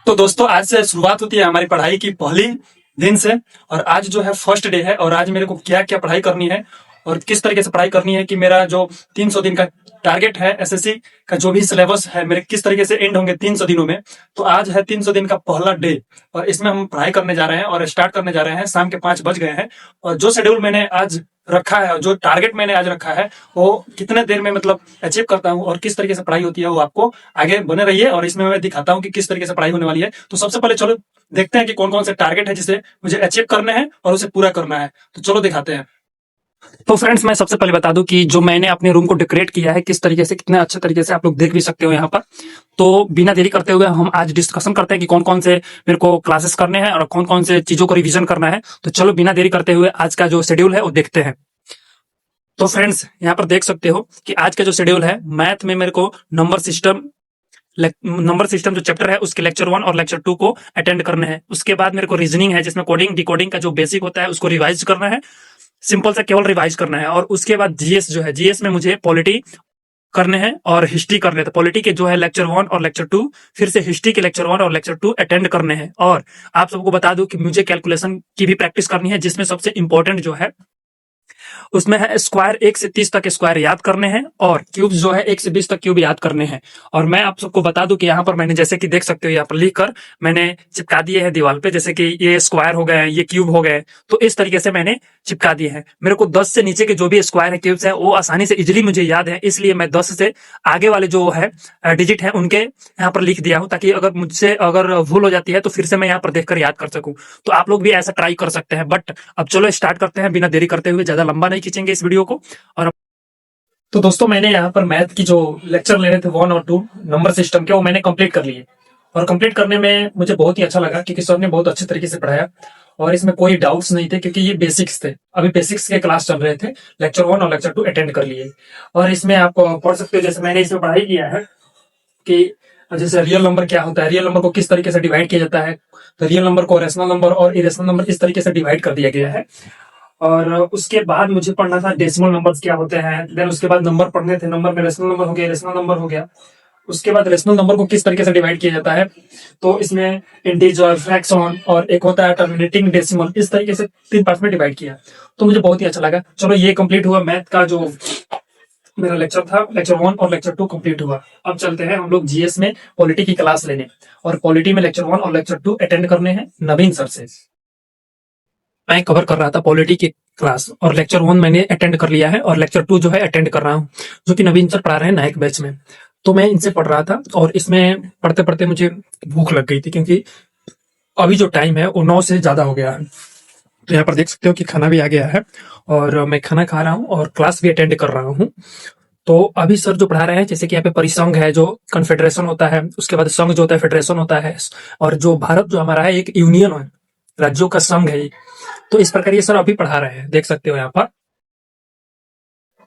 तो दोस्तों आज से शुरुआत होती है हमारी पढ़ाई की पहली दिन से। और आज जो है फर्स्ट डे है और आज मेरे को क्या क्या पढ़ाई करनी है और किस तरीके से पढ़ाई करनी है कि मेरा जो 300 दिन का टारगेट है एसएससी का जो भी सिलेबस है मेरे किस तरीके से एंड होंगे 300 दिनों में। तो आज है 300 दिन का पहला डे और इसमें हम पढ़ाई करने जा रहे हैं और स्टार्ट करने जा रहे हैं। शाम के 5 बज गए हैं और जो शेड्यूल मैंने आज रखा है, जो टारगेट मैंने आज रखा है, वो कितने देर में मतलब अचीव करता हूँ और किस तरीके से पढ़ाई होती है वो आपको आगे बने रहिए और इसमें मैं दिखाता हूँ कि किस तरीके से पढ़ाई होने वाली है। तो सबसे पहले चलो देखते हैं कि कौन कौन से टारगेट है जिसे मुझे अचीव करना है और उसे पूरा करना है। तो चलो दिखाते हैं। तो फ्रेंड्स मैं सबसे पहले बता दूं कि जो मैंने अपने रूम को डेकोरेट किया है किस तरीके से, कितने अच्छे तरीके से आप लोग देख भी सकते हो यहाँ पर। तो बिना देरी करते हुए हम आज डिस्कशन करते हैं कि कौन कौन से मेरे को क्लासेस करने हैं और कौन कौन से चीजों को रिवीजन करना है। तो चलो बिना देरी करते हुए आज का जो शेड्यूल है वो देखते हैं। तो फ्रेंड्स यहाँ पर देख सकते हो कि आज का जो शेड्यूल है, मैथ में मेरे को नंबर सिस्टम जो चैप्टर है उसके लेक्चर 1 और लेक्चर 2 को अटेंड करने हैं। उसके बाद मेरे को रीजनिंग है जिसमें कोडिंग डिकोडिंग का जो बेसिक होता है उसको रिवाइज करना है, सिंपल सा केवल रिवाइज करना है। और उसके बाद जीएस जो है, जीएस में मुझे पॉलिटी करने हैं और हिस्ट्री करने थे। पॉलिटी के जो है लेक्चर 1 और लेक्चर 2, फिर से हिस्ट्री के लेक्चर 1 और लेक्चर 2 अटेंड करने हैं। और आप सबको बता दूं कि मुझे कैलकुलेशन की भी प्रैक्टिस करनी है जिसमें सबसे इंपॉर्टेंट जो है उसमें है स्क्वायर 1 से 30 तक स्क्वायर याद करने हैं और क्यूब जो है 1 से 20 तक क्यूब याद करने हैं। और मैं आप सबको बता दूं कि यहाँ पर मैंने जैसे कि देख सकते हो यहाँ पर लिख कर मैंने चिपका दिए हैं दीवार पे, जैसे कि ये स्क्वायर हो गए, ये क्यूब हो गए। तो इस तरीके से मैंने चिपका दिए हैं। मेरे को 10 से नीचे के जो भी स्क्वायर है क्यूब्स है वो आसानी से इजिली मुझे याद है, इसलिए मैं 10 से आगे वाले जो है डिजिट है उनके यहाँ पर लिख दिया हूँ ताकि अगर मुझसे अगर भूल हो जाती है तो फिर से मैं यहाँ पर देखकर याद कर सकूं। तो आप लोग भी ऐसा ट्राई कर सकते हैं। बट अब चलो स्टार्ट करते हैं बिना देरी करते हुए, ज्यादा लंबा नहीं खींचेंगे इस वीडियो को। और तो दोस्तों मैंने यहाँ पर मैथ की जो लेक्चर लेने थे 1 और 2 नंबर सिस्टम के, वो मैंने कंप्लीट कर लिए। और कंप्लीट करने में मुझे बहुत ही अच्छा लगा क्योंकि सर ने बहुत अच्छे तरीके से पढ़ाया और इसमें कोई डाउट्स नहीं थे क्योंकि ये बेसिक्स थे। अभी बेसिक्स के क्लास चल रहे थे, लेक्चर 1 और लेक्चर 2 अटेंड कर लिए। और इसमें आप पढ़ सकते हो, जैसे मैंने इसमें पढ़ाई किया है कि जैसे रियल नंबर क्या होता है, रियल नंबर को किस तरीके से डिवाइड किया जाता है। तो रियल नंबर को रेशनल नंबर और इरेशनल नंबर इस तरीके से डिवाइड कर दिया गया है। और उसके बाद मुझे पढ़ना था डेसिमल नंबर्स क्या होते हैं। देन उसके बाद नंबर पढ़ने थे, नंबर में रेशनल नंबर हो गया, रेशनल नंबर हो गया। उसके बाद रेशनल नंबर को किस तरीके से डिवाइड किया जाता है, तो इसमें इंटीजर, फ्रैक्शन और एक होता है टर्मिनेटिंग डेसिमल, इस तरीके से 3 पार्ट में डिवाइड किया। तो मुझे बहुत ही अच्छा लगा। चलो ये कंप्लीट हुआ, मैथ का जो मेरा लेक्चर था लेक्चर 1 और लेक्चर 2 कंप्लीट हुआ। अब चलते हैं हम लोग जीएस में पॉलिटी की क्लास लेने और पॉलिटी में लेक्चर 1 और लेक्चर 2 अटेंड करने हैं नवीन सर से। मैं कवर कर रहा था पॉलिटी की क्लास और लेक्चर 1 मैंने अटेंड कर लिया है और लेक्चर 2 जो है अटेंड कर रहा हूँ, जो कि नवीन सर पढ़ा रहे हैं नायक बैच में। तो मैं इनसे पढ़ रहा था और इसमें पढ़ते पढ़ते मुझे भूख लग गई थी क्योंकि अभी जो टाइम है वो 9 से ज्यादा हो गया है। तो यहाँ पर देख सकते हो कि खाना भी आ गया है और मैं खाना खा रहा हूँ और क्लास भी अटेंड कर रहा हूँ। तो अभी सर जो पढ़ा रहे हैं, जैसे कि यहाँ पे परिसंघ है जो कन्फेडरेशन होता है, उसके बाद संघ जो होता है फेडरेशन होता है, और जो भारत जो हमारा है एक यूनियन है, राज्यों का संघ है। तो इस प्रकार ये सर अभी पढ़ा रहे हैं, देख सकते हो यहाँ पर।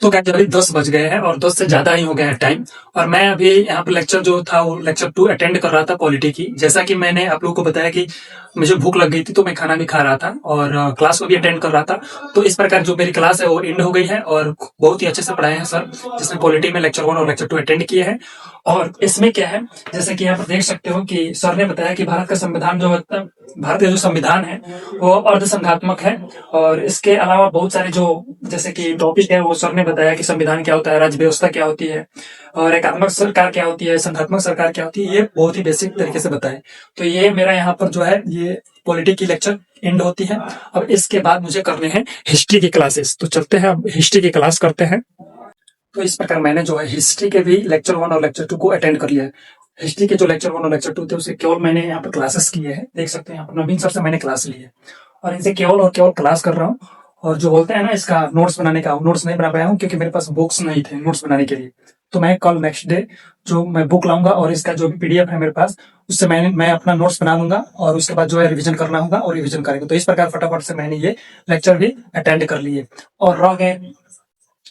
तो क्या जल्दी 10 बज गए हैं और 10 से ज्यादा ही हो गया है टाइम। और मैं अभी यहाँ पर लेक्चर जो था वो लेक्चर 2 अटेंड कर रहा था पॉलिटी की। जैसा कि मैंने आप लोगों को बताया कि मुझे भूख लग गई थी तो मैं खाना भी खा रहा था और क्लास को भी अटेंड कर रहा था। तो इस प्रकार जो मेरी क्लास है वो एंड हो गई है और बहुत ही अच्छे से पढ़ाए हैं सर, जिसमें पॉलिटी में लेक्चर 1 और लेक्चर 2 अटेंड किए हैं। और इसमें क्या है, जैसे कि यहाँ पर देख सकते हो कि सर ने बताया कि भारत का संविधान जो होता है, भारत का जो संविधान है वो अर्धसंघात्मक है। और इसके अलावा बहुत सारे जो जैसे कि टॉपिक है वो सर ने बताया कि संविधान क्या होता है, राज्य व्यवस्था क्या होती है, और एकात्मक सरकार क्या होती है, संघात्मक सरकार क्या होती है, ये बहुत ही बेसिक तरीके से बताए। तो ये मेरा यहाँ पर जो है ये पॉलिटी की लेक्चर एंड होती है। अब इसके बाद मुझे करने हैं हिस्ट्री की क्लासेस। तो चलते हैं अब हिस्ट्री की क्लास करते हैं। तो इस प्रकार मैंने जो है हिस्ट्री के भी लेक्चर 1 और लेक्चर 2 को अटेंड कर लिया है। हिस्ट्री के जो लेक्चर 1 और लेक्चर 2 थे उसे केवल मैंने यहाँ पर क्लासेस किए हैं, देख सकते हैं यहाँ पर नवीन सर से मैंने क्लास ली है और इनसे केवल और केवल क्लास कर रहा हूँ। और जो बोलते हैं ना इसका नोट्स बनाने का, नोट्स नहीं बना पाया हूँ क्योंकि मेरे पास बुक्स नहीं थे नोट्स बनाने के लिए। तो मैं कल नेक्स्ट डे जो मैं बुक लाऊंगा और इसका जो भी पीडीएफ है मेरे पास, उससे मैं अपना नोट्स बना लूंगा और उसके बाद जो है रिवीजन करना होगा और रिवीजन करेंगे। तो इस प्रकार फटाफट से मैंने ये लेक्चर भी अटेंड कर लिए। और रह गए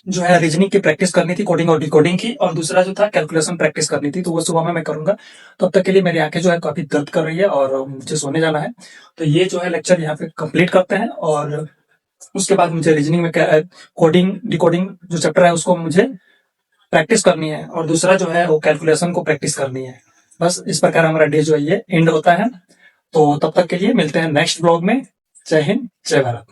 जो है रीजनिंग की प्रैक्टिस करनी थी, कोडिंग और डिकोडिंग की, और दूसरा जो था कैलकुलेशन प्रैक्टिस करनी थी, तो वो सुबह में मैं करूंगा। तो अब तक के लिए मेरी आंखें जो है काफी दर्द कर रही है और मुझे सोने जाना है। तो ये जो है लेक्चर यहाँ पे कंप्लीट करते हैं और उसके बाद मुझे रीजनिंग में कोडिंग डिकोडिंग जो चैप्टर है उसको मुझे प्रैक्टिस करनी है और दूसरा जो है वो कैलकुलेशन को प्रैक्टिस करनी है। बस इस प्रकार हमारा डे जो है ये एंड होता है। तो तब तक के लिए मिलते हैं नेक्स्ट ब्लॉग में। जय हिंद, जय भारत।